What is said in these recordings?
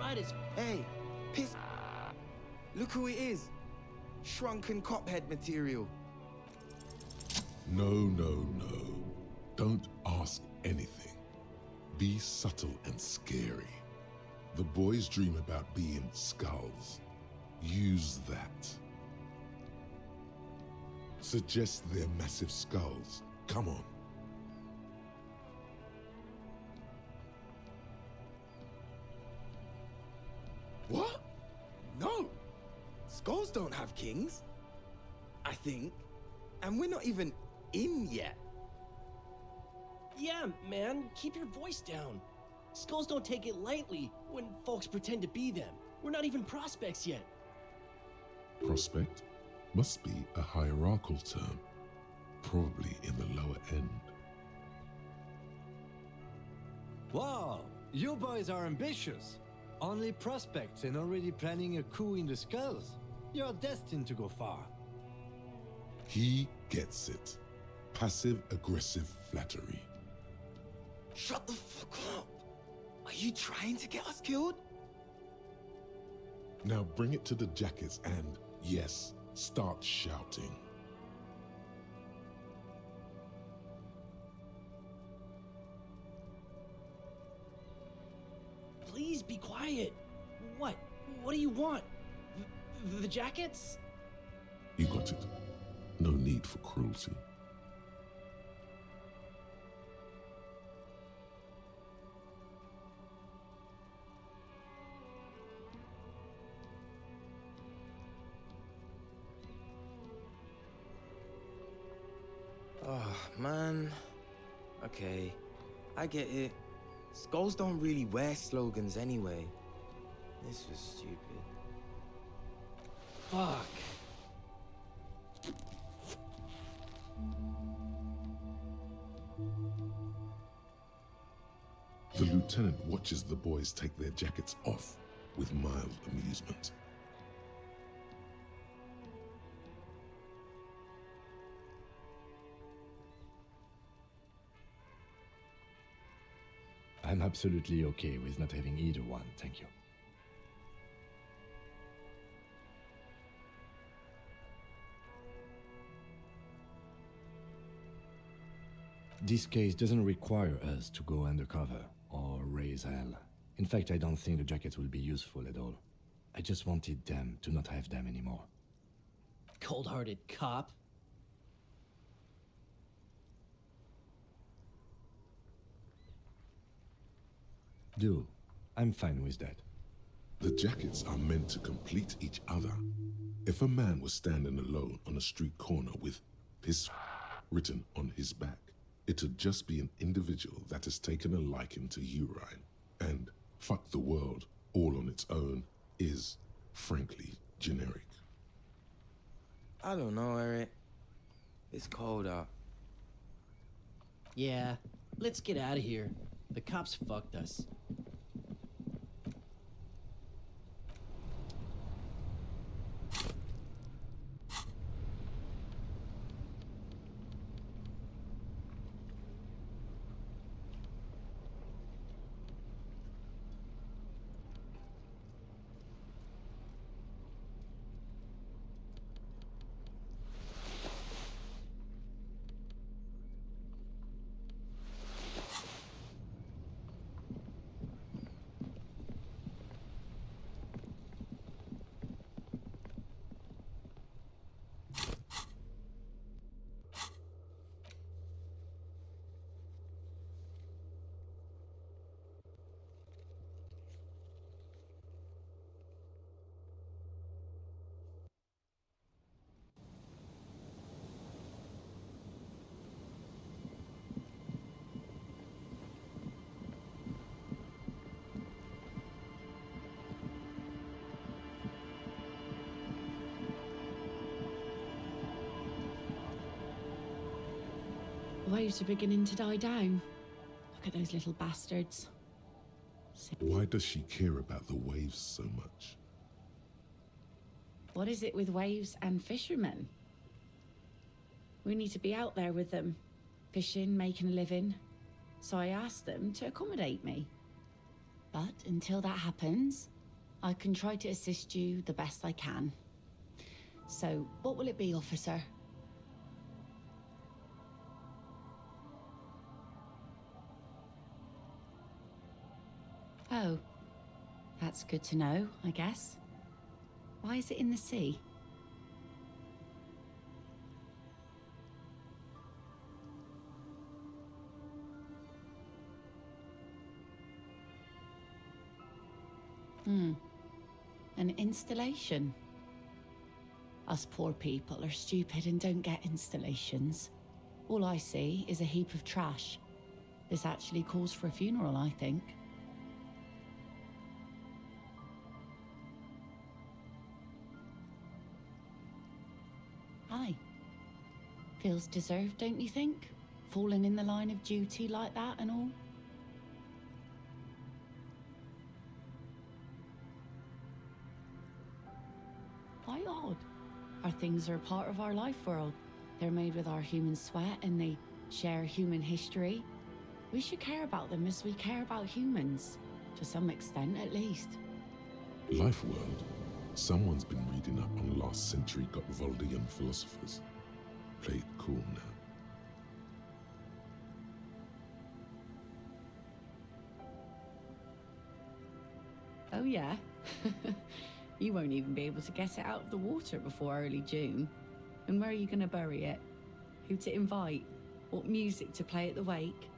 inside is... Hey, piss. Look who it is. Shrunken cophead material. No, no, no. Don't ask anything. Be subtle and scary. The boys dream about being skulls. Use that. Suggest they're massive skulls. Come on. What? No. Skulls don't have kings. I think. And we're not even in yet. Yeah, man, keep your voice down. Skulls don't take it lightly when folks pretend to be them. We're not even prospects yet. Prospect must be a hierarchical term, probably in the lower end. Wow, you boys are ambitious. Only prospects and already planning a coup in the skulls. You're destined to go far. He gets it. Passive-aggressive flattery. Shut the fuck up. Are you trying to get us killed? Now bring it to the jackets and, yes, start shouting. Please be quiet. What? What do you want? The jackets? You got it. No need for cruelty. Oh, man. Okay, I get it. Skulls don't really wear slogans anyway. This was stupid. Fuck. The lieutenant watches the boys take their jackets off with mild amusement. I'm absolutely okay with not having either one, thank you. This case doesn't require us to go undercover or raise hell. In fact, I don't think the jackets will be useful at all. I just wanted them to not have them anymore. Cold-hearted cop. Do. I'm fine with that. The jackets are meant to complete each other. If a man was standing alone on a street corner with piss written on his back, it'd just be an individual that has taken a liking to urine. And fuck the world all on its own is, frankly, generic. I don't know, Eric. It's cold out. Yeah, let's get out of here. The cops fucked us. Waves are beginning to die down. Look at those little bastards. Why does she care about the waves so much? What is it with waves and fishermen? We need to be out there with them, fishing, making a living. So I asked them to accommodate me. But until that happens, I can try to assist you the best I can. So, what will it be, officer? Oh, that's good to know, I guess. Why is it in the sea? An installation. Us poor people are stupid and don't get installations. All I see is a heap of trash. This actually calls for a funeral, I think. Aye. Feels deserved, don't you think? Falling in the line of duty like that and all? Why odd? Our things are a part of our life world. They're made with our human sweat and they share human history. We should care about them as we care about humans. To some extent, at least. Life world. Someone's been reading up on last century Gottwaldian philosophers. Play it cool now. Oh yeah? You won't even be able to get it out of the water before early June. And where are you going to bury it? Who to invite? What music to play at the wake?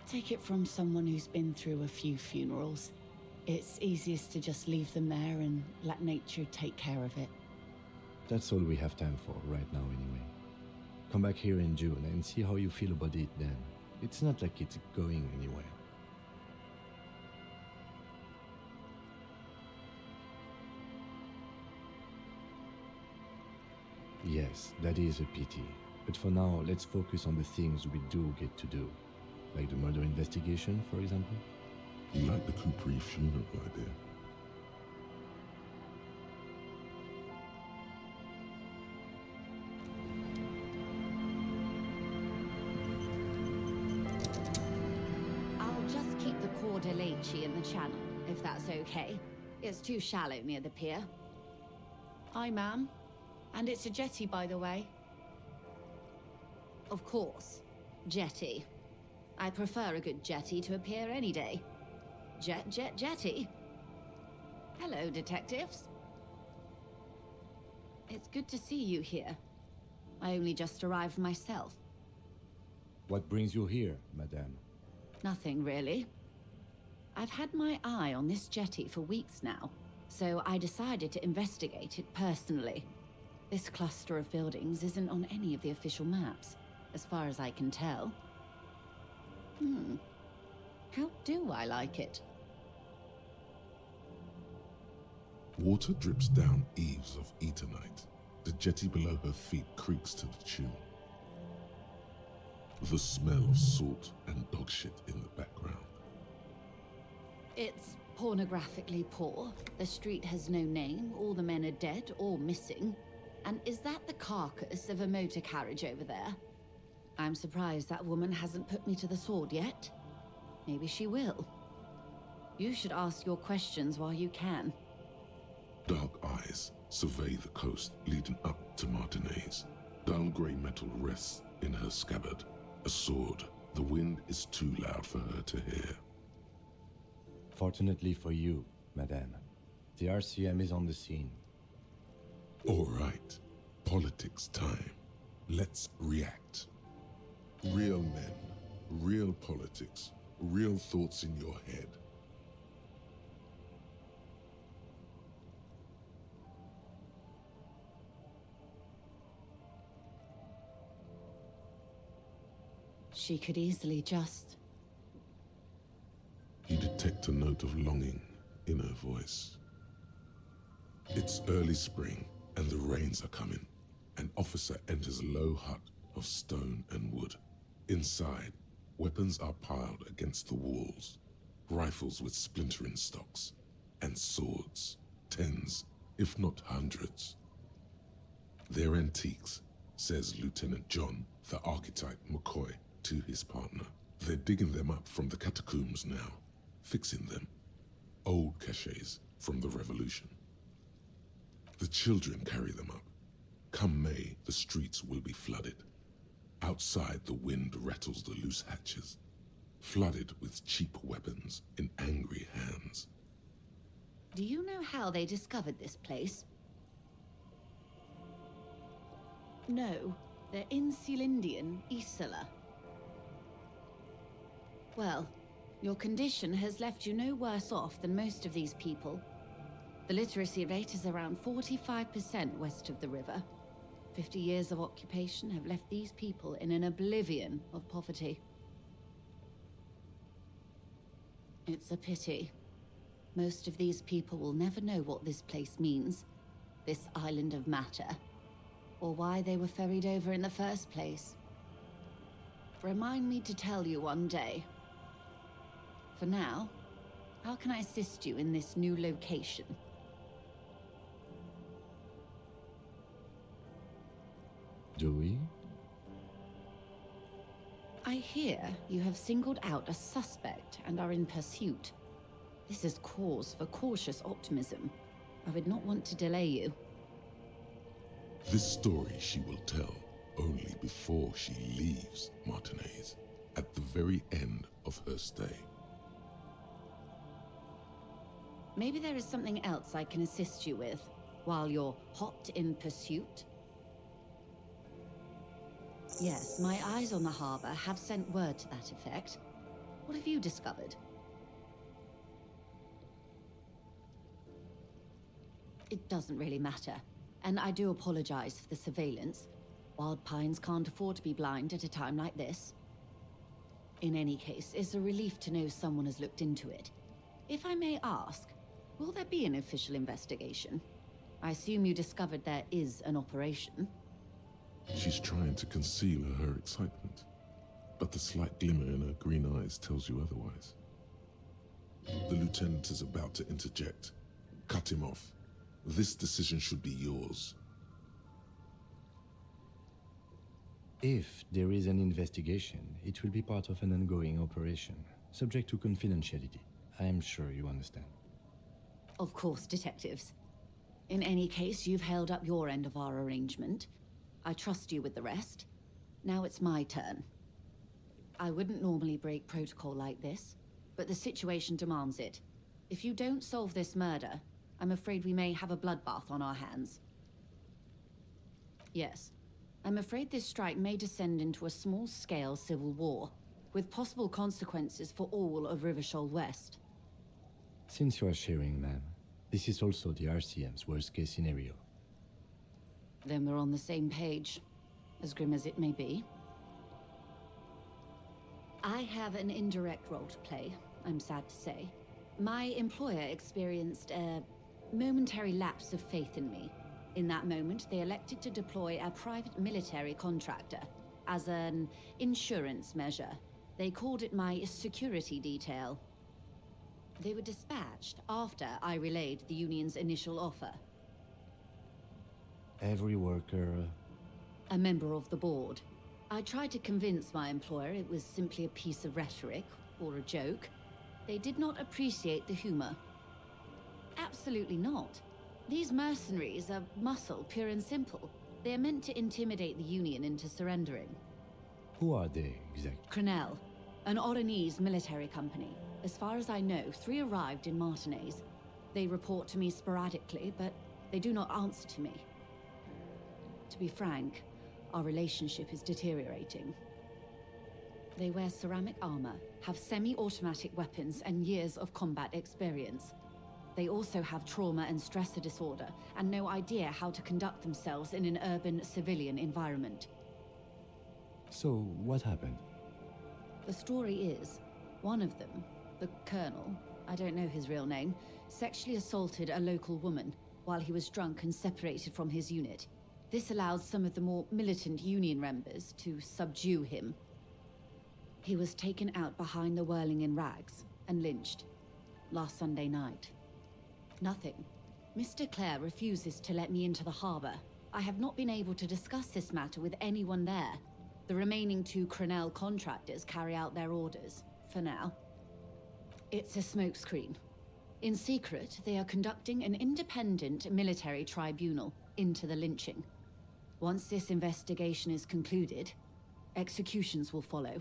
Take it from someone who's been through a few funerals. It's easiest to just leave them there and let nature take care of it. That's all we have time for right now anyway. Come back here in June and see how you feel about it then. It's not like it's going anywhere. Yes, that is a pity. But for now, let's focus on the things we do get to do. Like the murder investigation, for example. You like the Capri funeral idea? I'll just keep the Cordelechi in the channel, if that's okay. It's too shallow near the pier. Aye, ma'am. And it's a jetty, by the way. Of course. Jetty. I prefer a good jetty to a pier any day. Jetty. Hello, detectives. It's good to see you here. I only just arrived myself. What brings you here, madame? Nothing, really. I've had my eye on this jetty for weeks now, so I decided to investigate it personally. This cluster of buildings isn't on any of the official maps, as far as I can tell. How do I like it? Water drips down eaves of Eternite. The jetty below her feet creaks to the tune. The smell of salt and dog shit in the background. It's pornographically poor. The street has no name, all the men are dead or missing. And is that the carcass of a motor carriage over there? I'm surprised that woman hasn't put me to the sword yet. Maybe she will. You should ask your questions while you can. Dark eyes survey the coast leading up to Martinez. Dull grey metal rests in her scabbard. A sword. The wind is too loud for her to hear. Fortunately for you, madame, the RCM is on the scene. All right. Politics time. Let's react. Real men, real politics, real thoughts in your head. She could easily just... You detect a note of longing in her voice. It's early spring, and the rains are coming. An officer enters a low hut of stone and wood. Inside, weapons are piled against the walls. Rifles with splintering stocks, and swords, tens, if not hundreds. They're antiques, says Lieutenant John, the archetype McCoy, to his partner. They're digging them up from the catacombs now, fixing them. old caches from the revolution. The children carry them up. Come May, the streets will be flooded. Outside, the wind rattles the loose hatches, flooded with cheap weapons in angry hands. Do you know how they discovered this place? No, they're in Celindian, Isola. Well, your condition has left you no worse off than most of these people. The literacy rate is around 45% west of the river. 50 years of occupation have left these people in an oblivion of poverty. It's a pity. Most of these people will never know what this place means, this island of matter, or why they were ferried over in the first place. Remind me to tell you one day. For now, how can I assist you in this new location? Do we? I hear you have singled out a suspect and are in pursuit. This is cause for cautious optimism. I would not want to delay you. This story she will tell only before she leaves Martinez, at the very end of her stay. Maybe there is something else I can assist you with, while you're hot in pursuit? Yes, my eyes on the harbor have sent word to that effect. What have you discovered? It doesn't really matter, and I do apologize for the surveillance. Wild Pines can't afford to be blind at a time like this. In any case, it's a relief to know someone has looked into it. If I may ask, will there be an official investigation? I assume you discovered there is an operation. She's trying to conceal her excitement, but the slight glimmer in her green eyes tells you otherwise. The lieutenant is about to interject. Cut him off. This decision should be yours. If there is an investigation, it will be part of an ongoing operation, subject to confidentiality. I am sure you understand. Of course, detectives. In any case, you've held up your end of our arrangement. I trust you with the rest. Now it's my turn. I wouldn't normally break protocol like this, but the situation demands it. If you don't solve this murder, I'm afraid we may have a bloodbath on our hands. Yes, I'm afraid this strike may descend into a small-scale civil war, with possible consequences for all of Rivershoal West. Since you are sharing, ma'am, this is also the RCM's worst-case scenario. Then we're on the same page, as grim as it may be. I have an indirect role to play, I'm sad to say. My employer experienced a momentary lapse of faith in me. In that moment, they elected to deploy a private military contractor as an insurance measure. They called it my security detail. They were dispatched after I relayed the union's initial offer. Every worker... A member of the board. I tried to convince my employer it was simply a piece of rhetoric, or a joke. They did not appreciate the humor. Absolutely not. These mercenaries are muscle, pure and simple. They are meant to intimidate the Union into surrendering. Who are they, exactly? Crenell, an Oranese military company. As far as I know, 3 arrived in Martinez. They report to me sporadically, but they do not answer to me. To be frank, our relationship is deteriorating. They wear ceramic armor, have semi-automatic weapons, and years of combat experience. They also have trauma and stressor disorder, and no idea how to conduct themselves in an urban civilian environment. So, what happened? The story is, one of them, the Colonel, I don't know his real name, sexually assaulted a local woman while he was drunk and separated from his unit. This allowed some of the more militant Union members to subdue him. He was taken out behind the whirling in rags and lynched last Sunday night. Nothing. Mr. Clare refuses to let me into the harbor. I have not been able to discuss this matter with anyone there. The remaining 2 Crenell contractors carry out their orders, for now. It's a smokescreen. In secret, they are conducting an independent military tribunal into the lynching. Once this investigation is concluded, executions will follow.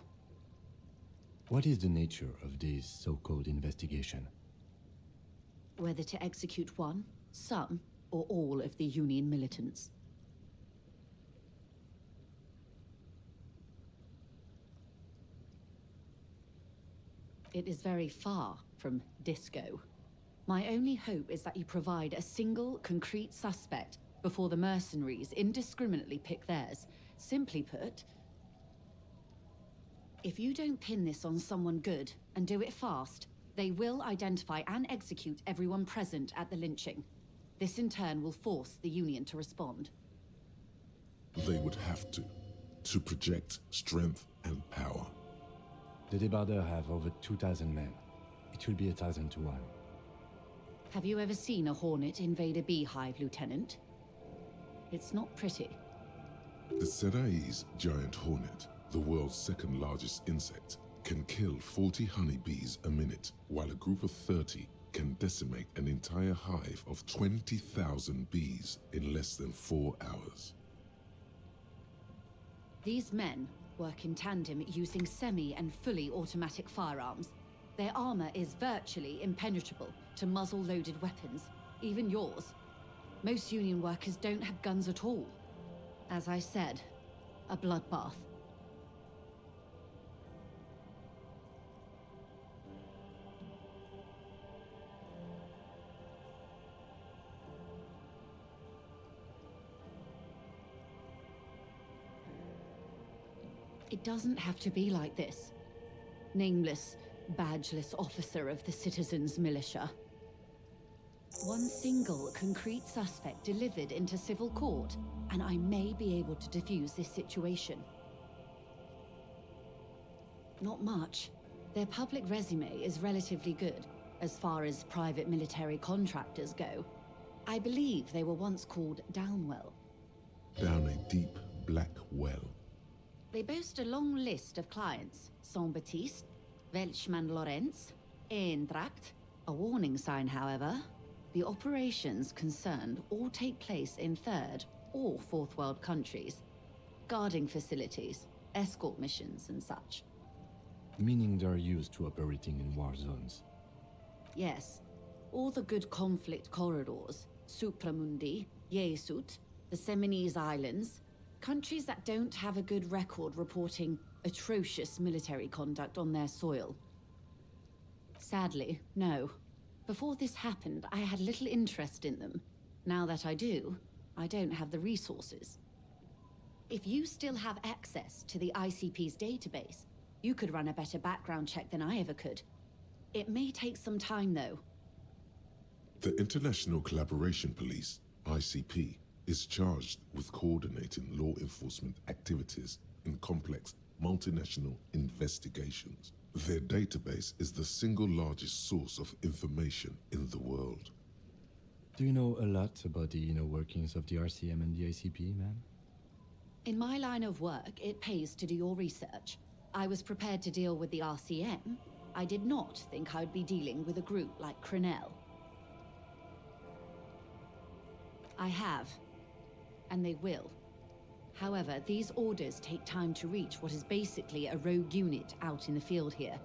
What is the nature of this so-called investigation? Whether to execute one, some, or all of the Union militants. It is very far from Disco. My only hope is that you provide a single, concrete suspect before the mercenaries indiscriminately pick theirs. Simply put, if you don't pin this on someone good and do it fast, they will identify and execute everyone present at the lynching. This in turn will force the Union to respond. They would have to project strength and power. The Debardeurs have over 2,000 men. It will be 1,000 to 1. Have you ever seen a hornet invade a beehive, Lieutenant? It's not pretty. The Serai's giant hornet, the world's second largest insect, can kill 40 honeybees a minute, while a group of 30 can decimate an entire hive of 20,000 bees in less than 4 hours. These men work in tandem using semi and fully automatic firearms. Their armor is virtually impenetrable to muzzle-loaded weapons, even yours. Most Union workers don't have guns at all. As I said, a bloodbath. It doesn't have to be like this. Nameless, badgeless officer of the citizens' militia. One single concrete suspect delivered into civil court, and I may be able to defuse this situation. Not much. Their public resume is relatively good, as far as private military contractors go. I believe they were once called Downwell. Down a deep, black well. They boast a long list of clients. Saint-Baptiste, Welchman-Lorenz, Eintracht. A warning sign, however. The operations concerned all take place in third or fourth world countries. Guarding facilities, escort missions and such. Meaning they're used to operating in war zones. Yes. All the good conflict corridors. Supramundi, Yesut, the Seminese Islands. Countries that don't have a good record reporting atrocious military conduct on their soil. Sadly, no. Before this happened, I had little interest in them. Now that I do, I don't have the resources. If you still have access to the ICP's database, you could run a better background check than I ever could. It may take some time, though. The International Collaboration Police, ICP, is charged with coordinating law enforcement activities in complex multinational investigations. Their database is the single largest source of information in the world. Do you know a lot about the inner workings of the RCM and the ICP, ma'am? In my line of work, it pays to do your research. I was prepared to deal with the RCM. I did not think I would be dealing with a group like Crenel. I have, and they will. However, these orders take time to reach what is basically a rogue unit out in the field here.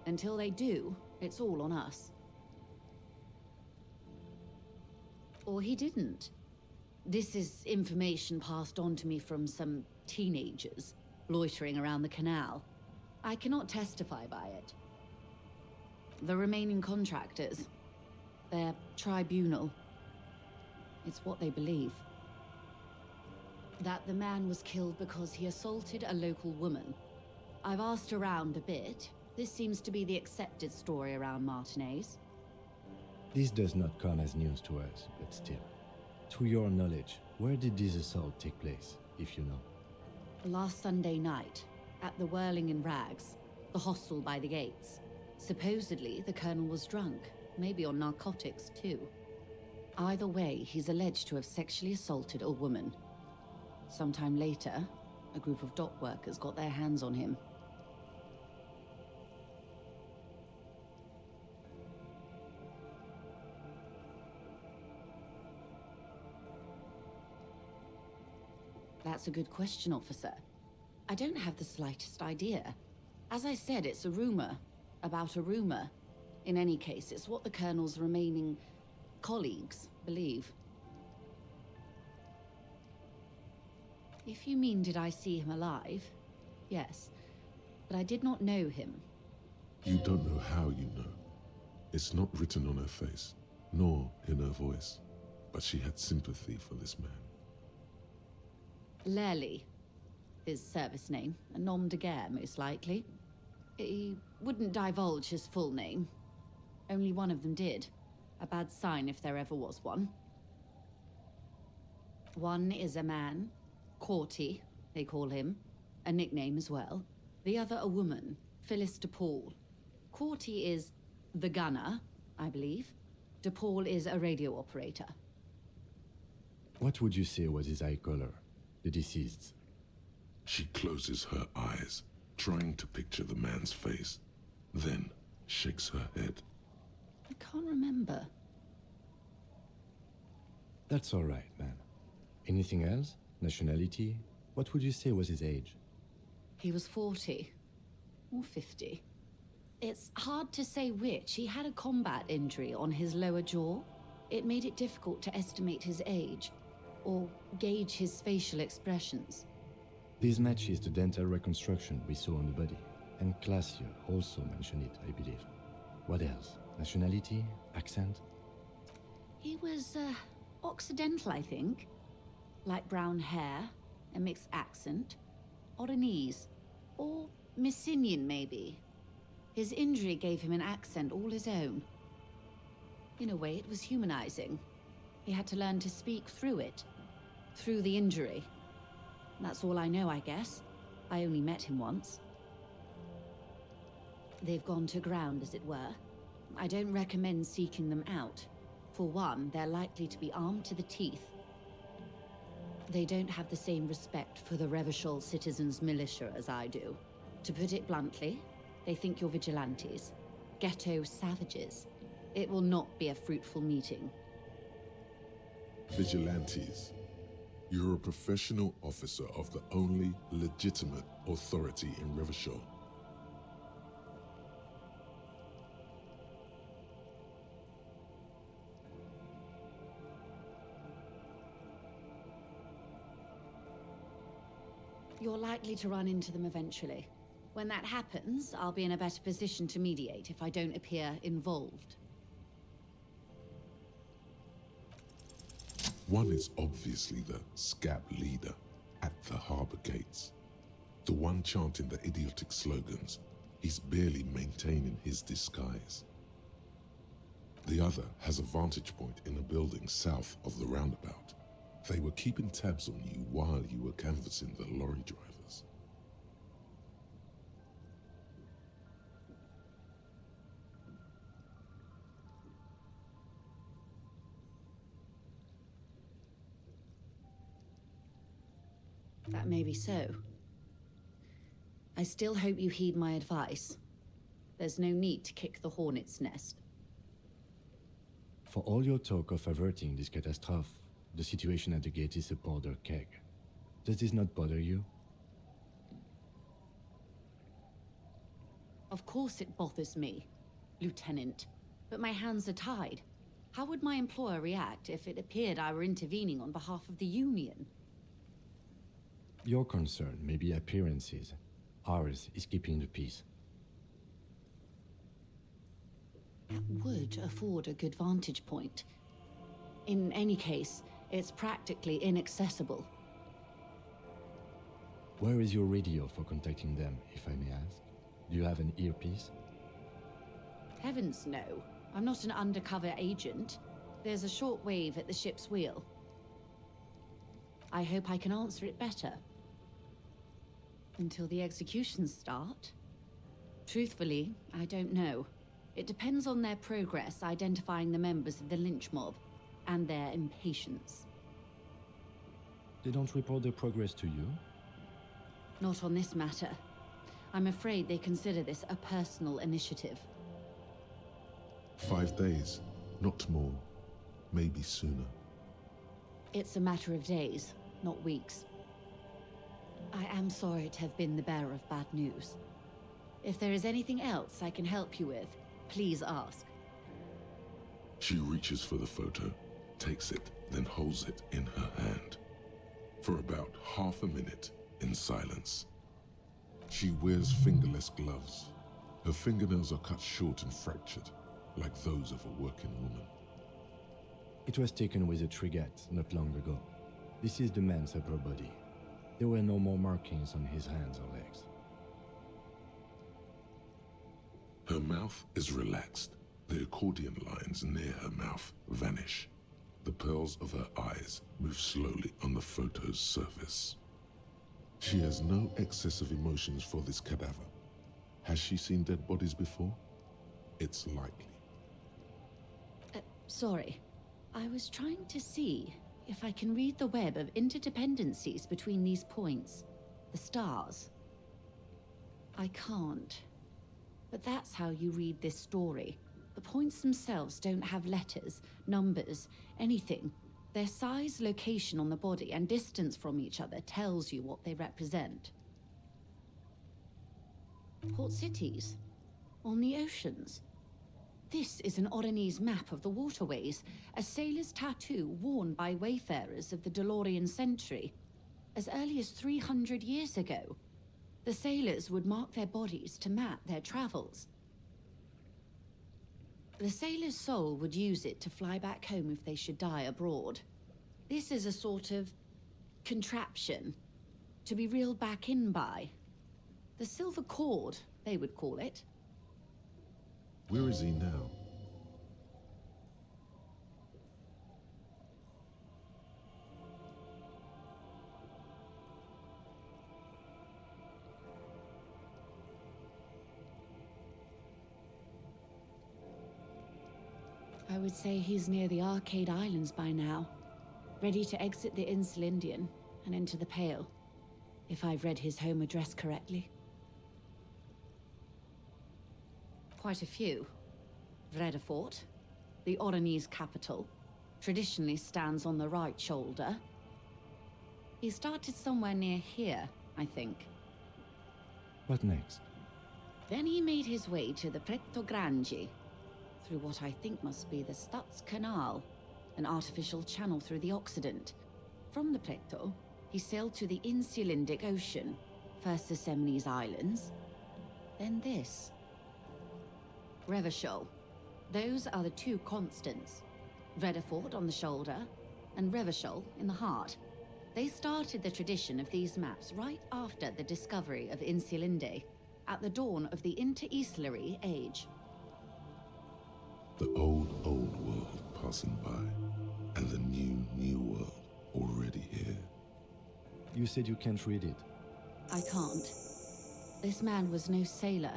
Until they do, it's all on us. Or he didn't. This is information passed on to me from some teenagers loitering around the canal. I cannot testify by it. The remaining contractors, their tribunal, it's what they believe. That the man was killed because he assaulted a local woman. I've asked around a bit. This seems to be the accepted story around Martinez. This does not come as news to us, but still. To your knowledge, where did this assault take place, if you know? Last Sunday night, at the Whirling in Rags, the hostel by the gates. Supposedly, the colonel was drunk, maybe on narcotics too. Either way, he's alleged to have sexually assaulted a woman. Sometime later, a group of dock workers got their hands on him. That's a good question, officer. I don't have the slightest idea. As I said, it's a rumor about a rumor. In any case, it's what the Colonel's remaining colleagues believe. If you mean did I see him alive, yes. But I did not know him. You don't know how you know. It's not written on her face, nor in her voice, but she had sympathy for this man. Lely, his service name, a nom de guerre, most likely. He wouldn't divulge his full name. Only one of them did. A bad sign if there ever was one. One is a man, Corty, they call him, a nickname as well. The other a woman, Phyllis DePaul. Corty is the gunner, I believe. DePaul is a radio operator. What would you say was his eye color, the deceased's? She closes her eyes, trying to picture the man's face, then shakes her head. I can't remember. That's all right, man. Anything else? Nationality? What would you say was his age? He was 40. Or 50. It's hard to say which. He had a combat injury on his lower jaw. It made it difficult to estimate his age, or gauge his facial expressions. This matches the dental reconstruction we saw on the body, and Classier also mentioned it, I believe. What else? Nationality? Accent? He was, Occidental, I think. Light brown hair, a mixed accent, Odanese, or Messinian, maybe. His injury gave him an accent all his own. In a way, it was humanizing. He had to learn to speak through it, through the injury. That's all I know, I guess. I only met him once. They've gone to ground, as it were. I don't recommend seeking them out. For one, they're likely to be armed to the teeth. They don't have the same respect for the Revachol citizens' militia as I do. To put it bluntly, they think you're vigilantes. Ghetto savages. It will not be a fruitful meeting. Vigilantes. You're a professional officer of the only legitimate authority in Revachol. You're likely to run into them eventually. When that happens, I'll be in a better position to mediate if I don't appear involved. One is obviously the scab leader at the harbor gates. The one chanting the idiotic slogans. He's barely maintaining his disguise. The other has a vantage point in a building south of the roundabout. They were keeping tabs on you while you were canvassing the lorry drivers. That may be so. I still hope you heed my advice. There's no need to kick the hornet's nest. For all your talk of averting this catastrophe, the situation at the gate is a powder keg. Does this not bother you? Of course it bothers me, Lieutenant. But my hands are tied. How would my employer react if it appeared I were intervening on behalf of the Union? Your concern may be appearances. Ours is keeping the peace. That would afford a good vantage point. In any case, it's practically inaccessible. Where is your radio for contacting them, if I may ask? Do you have an earpiece? Heavens no. I'm not an undercover agent. There's a short wave at the ship's wheel. I hope I can answer it better. Until the executions start? Truthfully, I don't know. It depends on their progress identifying the members of the lynch mob, and their impatience. They don't report their progress to you? Not on this matter. I'm afraid they consider this a personal initiative. 5 days, not more, maybe sooner. It's a matter of days, not weeks. I am sorry to have been the bearer of bad news. If there is anything else I can help you with, please ask. She reaches for the photo, takes it, then holds it in her hand. For about half a minute, in silence. She wears fingerless gloves. Her fingernails are cut short and fractured, like those of a working woman. It was taken with a trigat not long ago. This is the man's upper body. There were no more markings on his hands or legs. Her mouth is relaxed. The accordion lines near her mouth vanish. The pearls of her eyes move slowly on the photo's surface. She has no excess of emotions for this cadaver. Has she seen dead bodies before? It's likely. Sorry. I was trying to see if I can read the web of interdependencies between these points. The stars. I can't. But that's how you read this story. The points themselves don't have letters, numbers, anything. Their size, location on the body, and distance from each other tells you what they represent. Port cities. On the oceans. This is an Oronese map of the waterways, a sailor's tattoo worn by wayfarers of the DeLorean century. As early as 300 years ago, the sailors would mark their bodies to map their travels. The sailor's soul would use it to fly back home if they should die abroad. This is a sort of contraption to be reeled back in by. The silver cord, they would call it. Where is he now? I would say he's near the Arcade Islands by now, ready to exit the Insulindian and into the Pale, if I've read his home address correctly. Quite a few. Vredefort, the Oronese capital, traditionally stands on the right shoulder. He started somewhere near here, I think. What next? Then he made his way to the Pretto Grande, through what I think must be the Stutz Canal, an artificial channel through the Occident. From the Pretto, he sailed to the Insulindic Ocean, first the Semines Islands, then this. Revachol. Those are the two constants. Vredefort on the shoulder, and Revachol in the heart. They started the tradition of these maps right after the discovery of Insulinde, at the dawn of the Inter-Islary Age. The old world passing by, and the new world already here. You said you can't read it. I can't. This man was no sailor.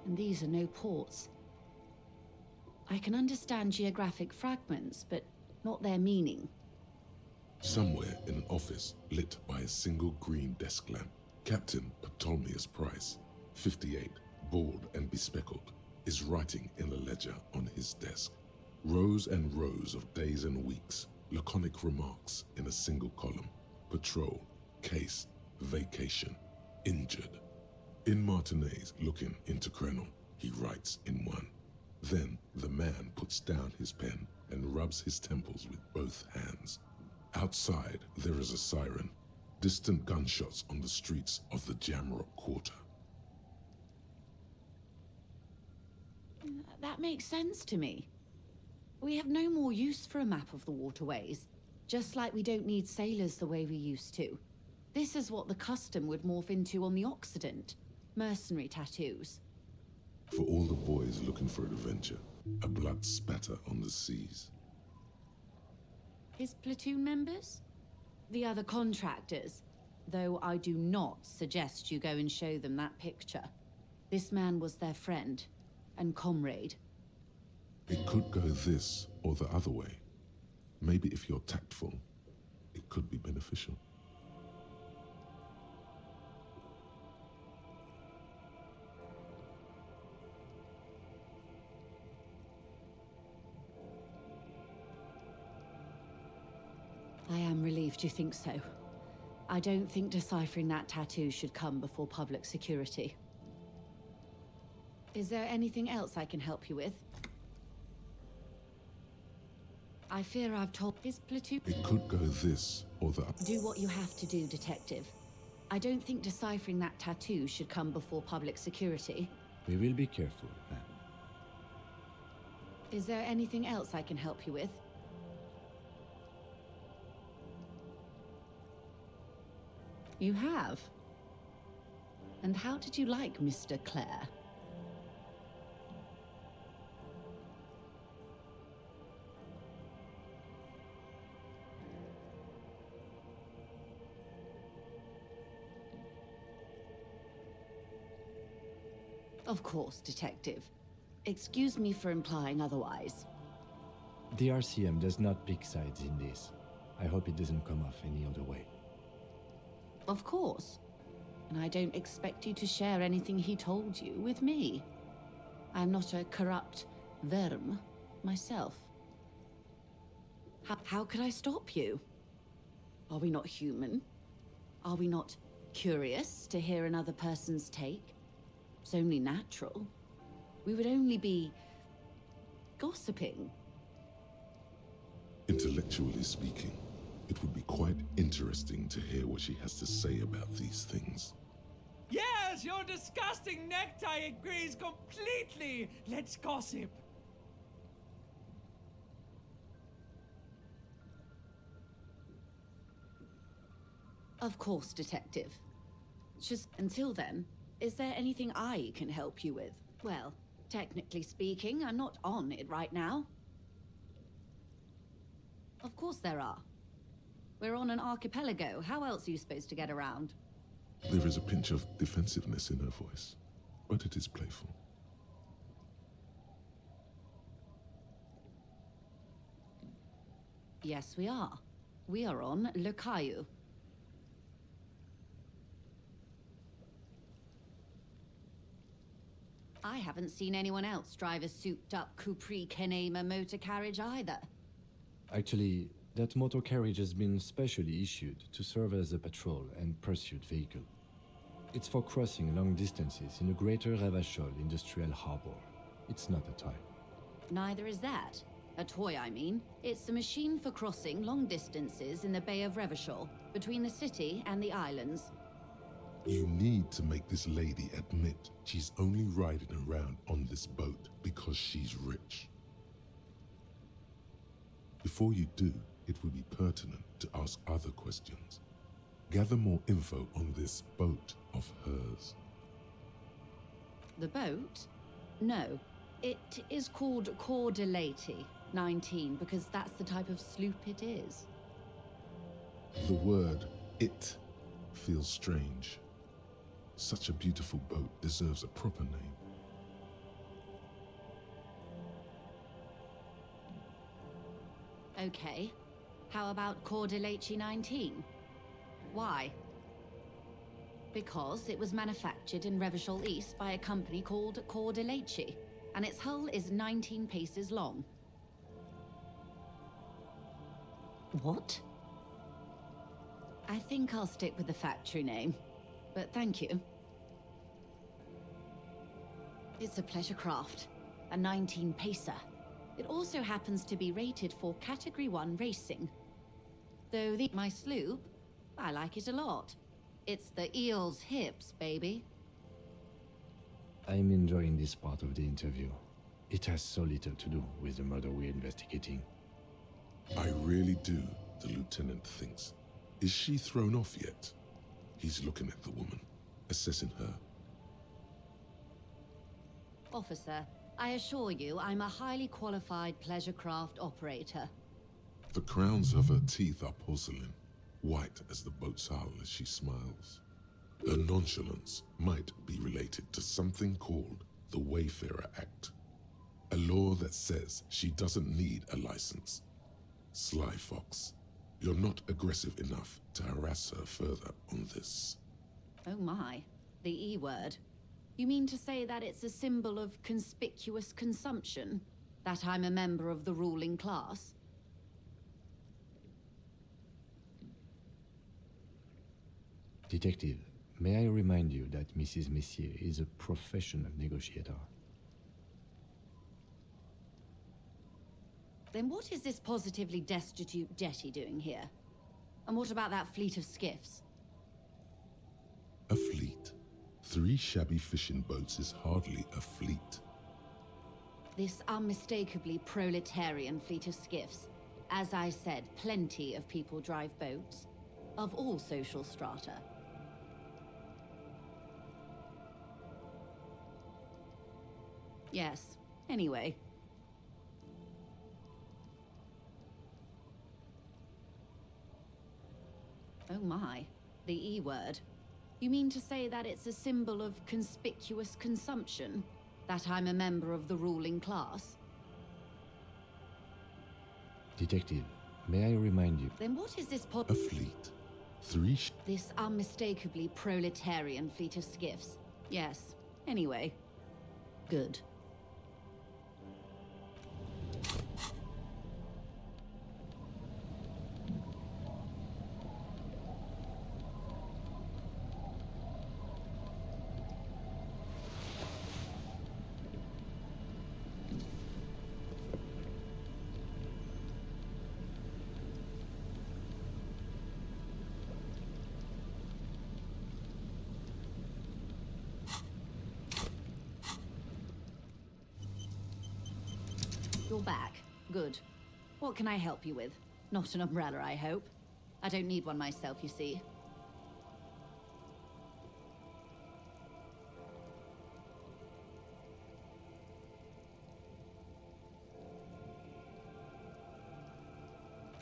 And these are no ports. I can understand geographic fragments, but not their meaning. Somewhere in an office lit by a single green desk lamp, Captain Ptolemaeus Price, 58, bald and bespectacled, is writing in a ledger on his desk. Rows and rows of days and weeks, laconic remarks in a single column. Patrol, case, vacation, injured. In Martinez looking into Krenel, he writes in one. Then the man puts down his pen and rubs his temples with both hands. Outside, there is a siren. Distant gunshots on the streets of the Jamrock Quarter. That makes sense to me. We have no more use for a map of the waterways, just like we don't need sailors the way we used to. This is what the custom would morph into on the Occident. Mercenary tattoos. For all the boys looking for adventure, a blood spatter on the seas. His platoon members? The other contractors. Though I do not suggest you go and show them that picture. This man was their friend and comrade. It could go this or the other way. Maybe if you're tactful, it could be beneficial. I am relieved you think so. I don't think deciphering that tattoo should come before public security. Is there anything else I can help you with? I fear I've told his platoon. It could go this or that. Do what you have to do, Detective. I don't think deciphering that tattoo should come before public security. We will be careful, ma'am. Is there anything else I can help you with? You have? And how did you like Mr. Clare? Of course, Detective. Excuse me for implying otherwise. The RCM does not pick sides in this. I hope it doesn't come off any other way. Of course. And I don't expect you to share anything he told you with me. I'm not a corrupt verm myself. How could I stop you? Are we not human? Are we not curious to hear another person's take? It's only natural. We would only be gossiping. Intellectually speaking, it would be quite interesting to hear what she has to say about these things. Yes, your disgusting necktie agrees completely. Let's gossip. Of course, Detective. Just until then, is there anything I can help you with? Well, technically speaking, I'm not on it right now. Of course there are. We're on an archipelago. How else are you supposed to get around? There is a pinch of defensiveness in her voice, but it is playful. Yes, we are. We are on Le Caillou. I haven't seen anyone else drive a souped-up Capri Kenema motor carriage either. Actually, that motor carriage has been specially issued to serve as a patrol and pursuit vehicle. It's for crossing long distances in the greater Ravachol industrial harbor. It's not a toy. Neither is that. A toy, I mean. It's a machine for crossing long distances in the Bay of Revachol, between the city and the islands. You need to make this lady admit she's only riding around on this boat because she's rich. Before you do, it would be pertinent to ask other questions. Gather more info on this boat of hers. The boat? No. It is called Cordelati 19 because that's the type of sloop it is. The word "it" feels strange. Such a beautiful boat deserves a proper name. Okay. How about Cordelati 19? Why? Because it was manufactured in Revachol East by a company called Cordelati, and its hull is 19 paces long. What? I think I'll stick with the factory name, but thank you. It's a pleasure craft, a 19-pacer. It also happens to be rated for Category 1 racing. Though my sloop, I like it a lot. It's the eel's hips, baby. I'm enjoying this part of the interview. It has so little to do with the murder we're investigating. I really do, the lieutenant thinks. Is she thrown off yet? He's looking at the woman, assessing her. Officer, I assure you I'm a highly qualified pleasure craft operator. The crowns of her teeth are porcelain, white as the boat's hull as she smiles. Her nonchalance might be related to something called the Wayfarer Act, a law that says she doesn't need a license. Sly Fox, you're not aggressive enough to harass her further on this. Oh my, the E word. You mean to say that it's a symbol of conspicuous consumption? That I'm a member of the ruling class? Detective, may I remind you that Mrs. Messier is a professional negotiator. Then what is this positively destitute jetty doing here? And what about that fleet of skiffs? A fleet. 3 shabby fishing boats is hardly a fleet. This unmistakably proletarian fleet of skiffs. As I said, plenty of people drive boats, of all social strata. Yes, anyway. Oh my, the E word. You mean to say that it's a symbol of conspicuous consumption? That I'm a member of the ruling class? Detective, may I remind you... Then what is this A fleet. 3 This unmistakably proletarian fleet of skiffs. Yes, anyway. Good. You're back. Good. What can I help you with? Not an umbrella, I hope. I don't need one myself, you see.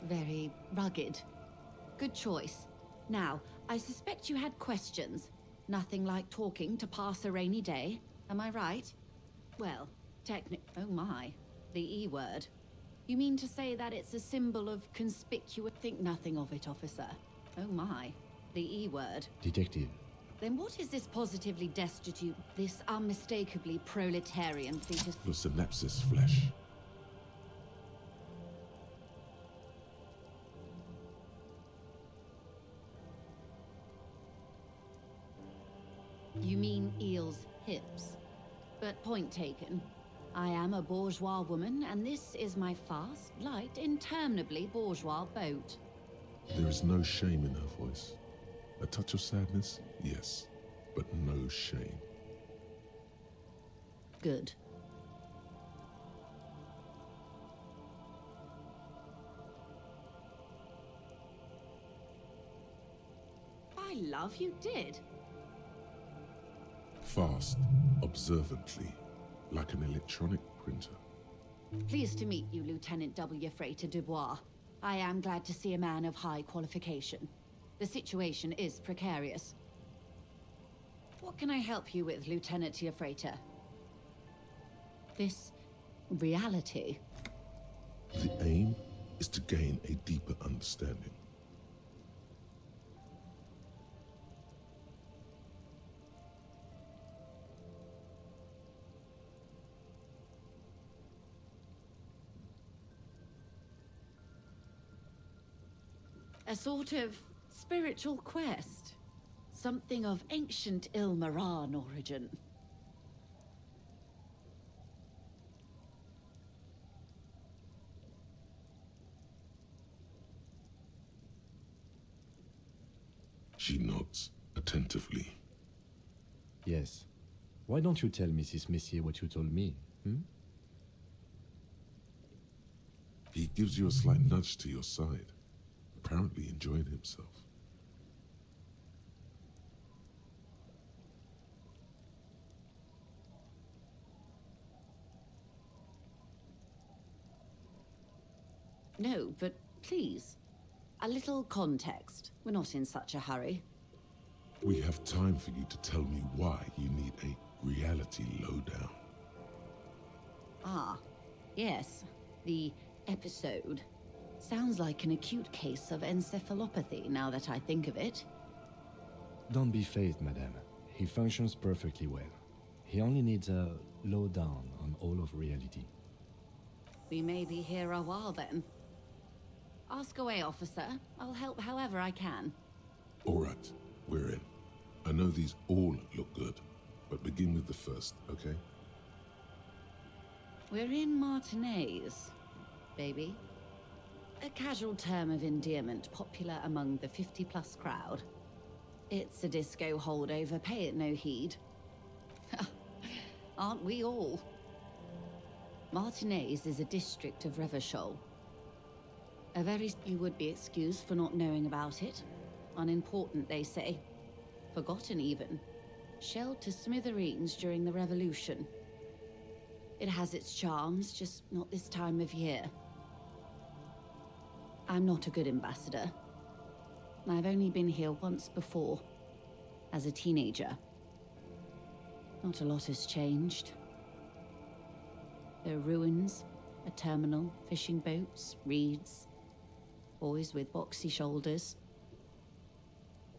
Very rugged. Good choice. Now, I suspect you had questions. Nothing like talking to pass a rainy day. Am I right? Well, oh my. The E word. You mean to say that it's a symbol of conspicuous... Think nothing of it, officer. Oh my. The E word. Detective, Then what is this positively destitute, this unmistakably proletarian fetus? Your synapses flesh. You mean eel's hips? But point taken. I am a bourgeois woman, and this is my fast, light, interminably bourgeois boat. There is no shame in her voice. A touch of sadness, yes, but no shame. Good. By love, you did. Fast, observantly, like an electronic printer. Pleased to meet you, Lieutenant W. Freighter Dubois. I am glad to see a man of high qualification. The situation is precarious. What can I help you with, Lieutenant Freighter? This reality. The aim is to gain a deeper understanding. A sort of spiritual quest. Something of ancient Ilmaran origin. She nods attentively. yes. Why don't you tell Mrs. Messier what you told me, hmm? He gives you a slight nudge to your side, apparently enjoying himself. No, but please. A little context. We're not in such a hurry. We have time for you to tell me why you need a reality lowdown. Ah, yes. The episode. Sounds like an acute case of encephalopathy, now that I think of it. Don't be phased, madame. He functions perfectly well. He only needs a lowdown on all of reality. We may be here a while then. Ask away, officer. I'll help however I can. All right, we're in. I know these all look good, but begin with the first, okay? We're in Martinez, baby. A casual term of endearment popular among the 50-plus crowd. It's a disco holdover, pay it no heed. Aren't we all? Martinez is a district of Revachol. You would be excused for not knowing about it. Unimportant, they say. Forgotten, even. Shelled to smithereens during the Revolution. It has its charms, just not this time of year. I'm not a good ambassador. I've only been here once before, as a teenager. Not a lot has changed. There are ruins, a terminal, fishing boats, reeds, boys with boxy shoulders.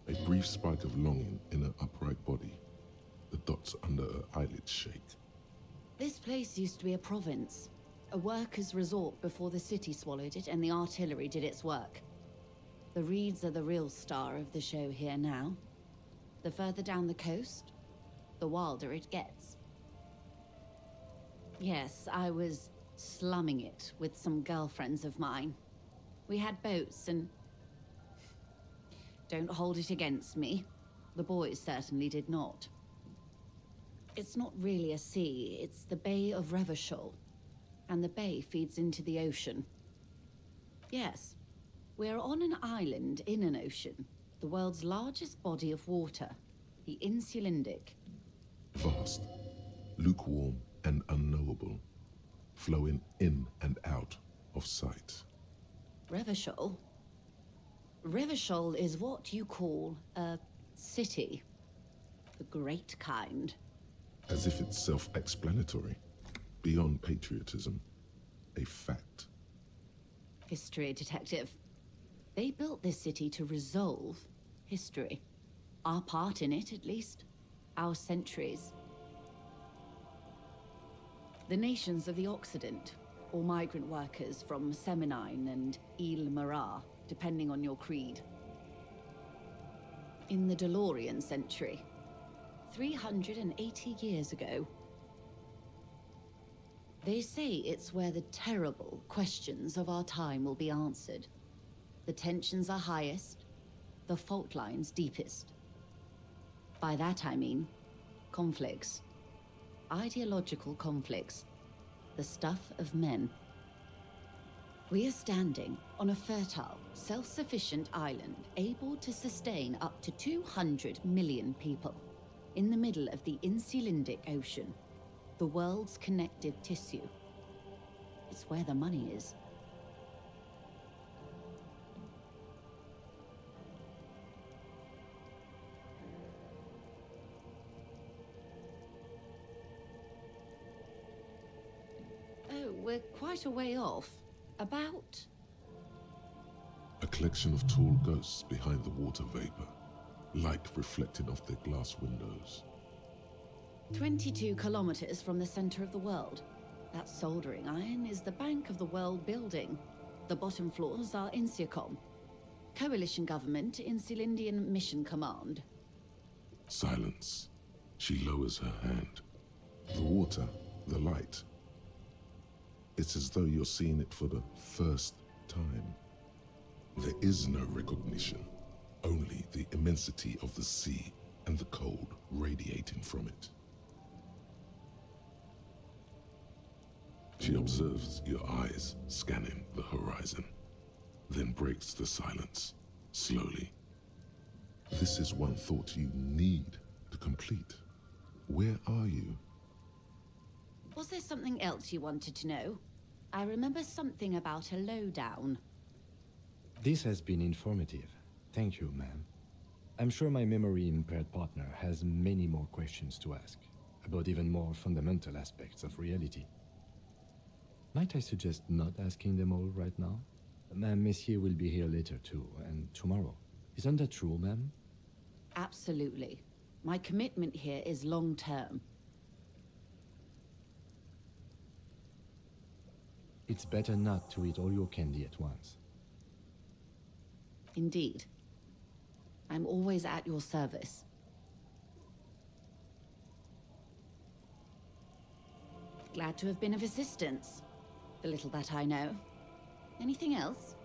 A brief spike of longing in her upright body. The dots under her eyelids shake. This place used to be a province, a workers' resort before the city swallowed it and the artillery did its work. The reeds are the real star of the show here now. The further down the coast, the wilder it gets. Yes, I was slumming it with some girlfriends of mine. We had boats and... Don't hold it against me. The boys certainly did not. It's not really a sea, it's the Bay of Revachol. And the bay feeds into the ocean. Yes, we're on an island in an ocean. The world's largest body of water. The Insulindic. Vast, lukewarm and unknowable, flowing in and out of sight. Revachol? Revachol is what you call a city. The great kind. As if it's self-explanatory, beyond patriotism, a fact. History detective. They built this city to resolve history. Our part in it, at least. Our centuries. The nations of the Occident, or migrant workers from Seminine and Ile Marat, depending on your creed. In the DeLorean century, 380 years ago. They say it's where the terrible questions of our time will be answered. The tensions are highest, the fault lines deepest. By that I mean conflicts. Ideological conflicts. The stuff of men. We are standing on a fertile, self-sufficient island able to sustain up to 200 million people in the middle of the Insulindic Ocean, the world's connective tissue. It's where the money is. Oh, we're quite a way off. About... A collection of tall ghosts behind the water vapor, light reflecting off their glass windows. 22 kilometers from the center of the world. That soldering iron is the bank of the world building. The bottom floors are Insiacom. Coalition government, Insulindian Mission Command. Silence. She lowers her hand. The water, the light. It's as though you're seeing it for the first time. There is no recognition, only the immensity of the sea and the cold radiating from it. She observes your eyes scanning the horizon, then breaks the silence, slowly. This is one thought you need to complete. Where are you? Was there something else you wanted to know? I remember something about a lowdown. This has been informative. Thank you, ma'am. I'm sure my memory-impaired partner has many more questions to ask, about even more fundamental aspects of reality. Might I suggest not asking them all right now? Ma'am, Messier will be here later too, and tomorrow. Isn't that true, ma'am? Absolutely. My commitment here is long-term. It's better not to eat all your candy at once. Indeed. I'm always at your service. Glad to have been of assistance. The little that I know. Anything else?